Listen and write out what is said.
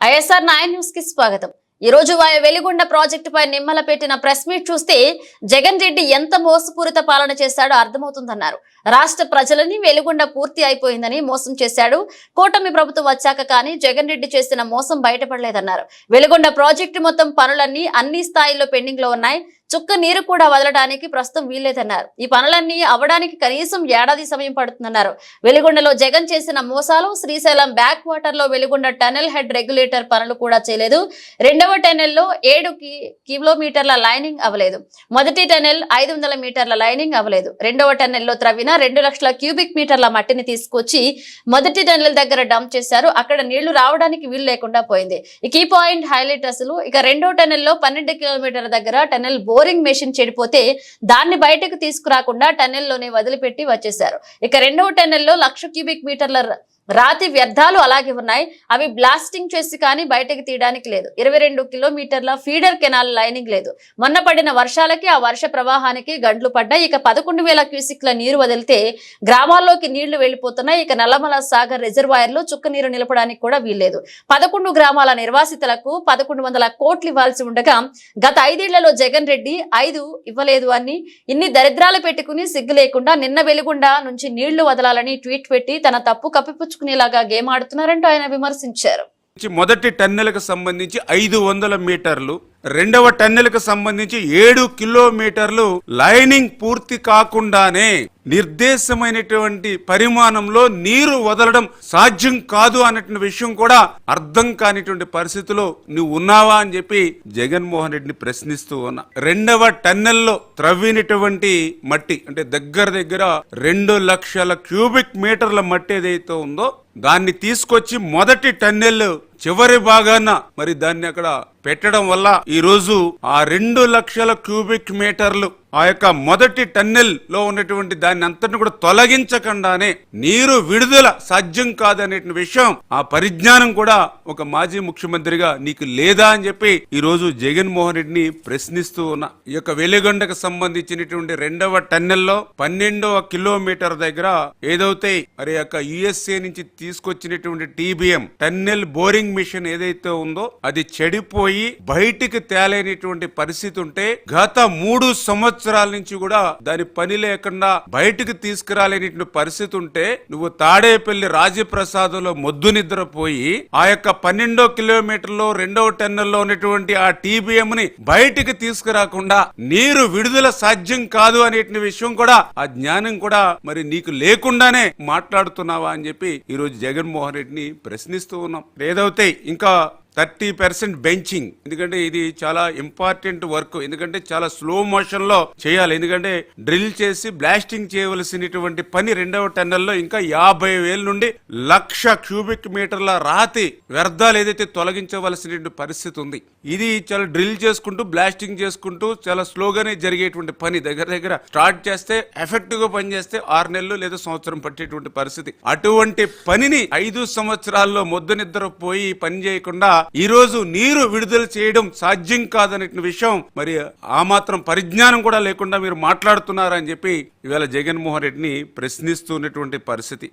ISR 9 news కి స్వాగతం। ఈ రోజు వెలిగొండ ప్రాజెక్టుపై నిమ్మల పెట్టిన ప్రెస్ మీట్ చూస్తే జగన్ రెడ్డి ఎంత మోసపూరిత పాలన చేశాడో అర్థమవుతుందన్నారు। రాష్ట్ర ప్రజలని వెలిగొండ పూర్తి అయిపోయిందని మోసం చేశాడు। కూటమి ప్రభుత్వం వచ్చాక కానీ జగన్ రెడ్డి చేసిన మోసం బయటపడలేదన్నారు। వెలిగొండ ప్రాజెక్టు మొత్తం పనులన్నీ అన్ని స్థాయిల్లో పెండింగ్ లో ఉన్నాయి। చుక్క నీరు కూడా వదలడానికి ప్రస్తుతం వీల్లేదన్నారు। ఈ పనులన్నీ అవ్వడానికి కనీసం ఏడాది సమయం పడుతుందన్నారు। వెలిగొండలో జగన్ చేసిన మోసాలు శ్రీశైలం బ్యాక్ వాటర్ లో వెలిగొండ టనెల్ హెడ్ రెగ్యులేటర్ పనులు కూడా చేయలేదు। రెండవ టనెల్ లో 7 కిలోమీటర్ల లైనింగ్ అవ్వలేదు। మొదటి టనెల్ 500 మీటర్ల లైనింగ్ అవ్వలేదు। రెండవ టనెల్ లో త్రవ్విన 2 లక్షల క్యూబిక్ మీటర్ల మట్టిని తీసుకొచ్చి మొదటి టనెల్ దగ్గర డంప్ చేశారు। అక్కడ నీళ్లు రావడానికి వీలు లేకుండా పోయింది। ఈ కీ పాయింట్ హైలైట్ అసలు ఇక రెండో టనెల్ లో 12 కిలోమీటర్ల దగ్గర టనెల్ బోరింగ్ మెషిన్ చెడిపోతే దాన్ని బయటకు తీసుకురాకుండా టనెల్ లోనే వదిలిపెట్టి వచ్చేశారు। ఇక రెండవ టనెల్ లో 1,00,000 క్యూబిక్ మీటర్ల రాతి వ్యర్థాలు అలాగే ఉన్నాయి। అవి బ్లాస్టింగ్ చేసి కానీ బయటకు తీయడానికి లేదు। 22 కిలోమీటర్ల ఫీడర్ కెనాల్ లైనింగ్ లేదు। మొన్న పడిన వర్షాలకి ఆ వర్ష ప్రవాహానికి గండ్లు పడ్డాయి। ఇక 11,000 క్యూసిక్ల నీరు వదిలితే గ్రామాల్లోకి నీళ్లు వెళ్లిపోతున్నాయి। ఇక నల్లమల సాగర్ రిజర్వాయర్ లో చుక్క నీరు నిలపడానికి కూడా వీల్లేదు। 11 గ్రామాల నిర్వాసితులకు 1,100 కోట్లు ఇవ్వాల్సి ఉండగా గత 5 ఏళ్లలో జగన్ రెడ్డి 5 ఇవ్వలేదు అని ఇన్ని దరిద్రాలు పెట్టుకుని సిగ్గు లేకుండా నిన్న వెలిగొండ నుంచి నీళ్లు వదలాలని ట్వీట్ పెట్టి తన తప్పు కప్పిపుచ్చుకునేలాగా గేమ్ ఆడుతున్నారంటూ ఆయన విమర్శించారు। మొదటి టన్నెల్కు సంబంధించి 500 మీటర్లు, రెండవ టన్నెల్కు సంబంధించి 7 కిలోమీటర్లు లైనింగ్ పూర్తి కాకుండానే నిర్దేశమైనటువంటి పరిమాణంలో నీరు వదలడం సాధ్యం కాదు అన్నటువంటి విషయం కూడా అర్థం కానిటువంటి పరిస్థితిలో నువ్వు ఉన్నావా అని చెప్పి జగన్మోహన్ రెడ్డిని ప్రశ్నిస్తూ ఉన్నా। రెండవ టన్నెల్లో త్రవ్వినటువంటి మట్టి అంటే దగ్గర 2 లక్షల క్యూబిక్ మీటర్ల మట్టి ఏదైతే ఉందో దాన్ని తీసుకొచ్చి మొదటి టన్నెల్ చివరి భాగాన మరి దాన్ని అక్కడ పెట్టడం వల్ల ఈ రోజు ఆ 2 లక్షల క్యూబిక్ మీటర్లు ఆ యొక్క మొదటి టన్నెల్ లో ఉన్నటువంటి దాన్ని అంతటిని కూడా తొలగించకుండానే నీరు విడుదల సాధ్యం కాదనే విషయం ఆ పరిజ్ఞానం కూడా ఒక మాజీ ముఖ్యమంత్రిగా నీకు లేదా అని చెప్పి ఈ రోజు జగన్మోహన్ రెడ్డిని ప్రశ్నిస్తూ ఉన్నా। ఈ యొక్క వెలిగొండకు సంబంధించినటువంటి రెండవ టన్నెల్లో 12వ కిలోమీటర్ దగ్గర ఏదైతే మరి యొక్క యుఎస్ఏ నుంచి తీసుకొచ్చినటువంటి టీబీఎం టన్నెల్ బోరింగ్ మిషన్ ఏదైతే ఉందో అది చెడిపోయి బయటికి తేలేనటువంటి పరిస్థితి ఉంటే గత 3 సంవత్సరాల నుంచి కూడా దాని పని లేకుండా బయటికి తీసుకురాలేనటువంటి పరిస్థితి ఉంటే నువ్వు తాడేపల్లి రాజప్రసాదంలో మొద్దు నిద్రపోయి ఆ యొక్క 12 కిలోమీటర్లో రెండవ టన్నెల్లో ఉన్నటువంటి ఆ టీబీఎం ని బయటికి తీసుకురాకుండా నీరు విడుదల సాధ్యం కాదు అనే విషయం కూడా ఆ జ్ఞానం కూడా మరి నీకు లేకుండానే మాట్లాడుతున్నావా అని చెప్పి ఈ రోజు జగన్మోహన్ రెడ్డిని ప్రశ్నిస్తూ ఉన్నాం। ఏదైతే ఇంకా 30% బెంచింగ్, ఎందుకంటే ఇది చాలా ఇంపార్టెంట్ వర్క్, ఎందుకంటే చాలా స్లో మోషన్ లో చేయాలి, ఎందుకంటే డ్రిల్ చేసి బ్లాస్టింగ్ చేయవలసినటువంటి పని రెండవ టన్నెల్లో ఇంకా 50,000 నుండి 1,00,000 క్యూబిక్ మీటర్ల రాతి వ్యర్థాలు ఏదైతే తొలగించవలసినటువంటి పరిస్థితి ఉంది। ఇది చాలా డ్రిల్ చేసుకుంటూ బ్లాస్టింగ్ చేసుకుంటూ చాలా స్లోగానే జరిగేటువంటి పని, దగ్గర స్టార్ట్ చేస్తే ఎఫెక్టివ్ గా పనిచేస్తే 6 నెలలు లేదా సంవత్సరం పట్టేటువంటి పరిస్థితి। అటువంటి పనిని 5 సంవత్సరాల్లో మొద్దు నిద్రపోయి పని చేయకుండా ఈ రోజు నీరు విడుదల చేయడం సాధ్యం కాదనే విషయం మరి ఆ మాత్రం పరిజ్ఞానం కూడా లేకుండా మీరు మాట్లాడుతున్నారని చెప్పి ఇవాళ జగన్మోహన్ రెడ్డిని ప్రశ్నిస్తున్నటువంటి పరిస్థితి।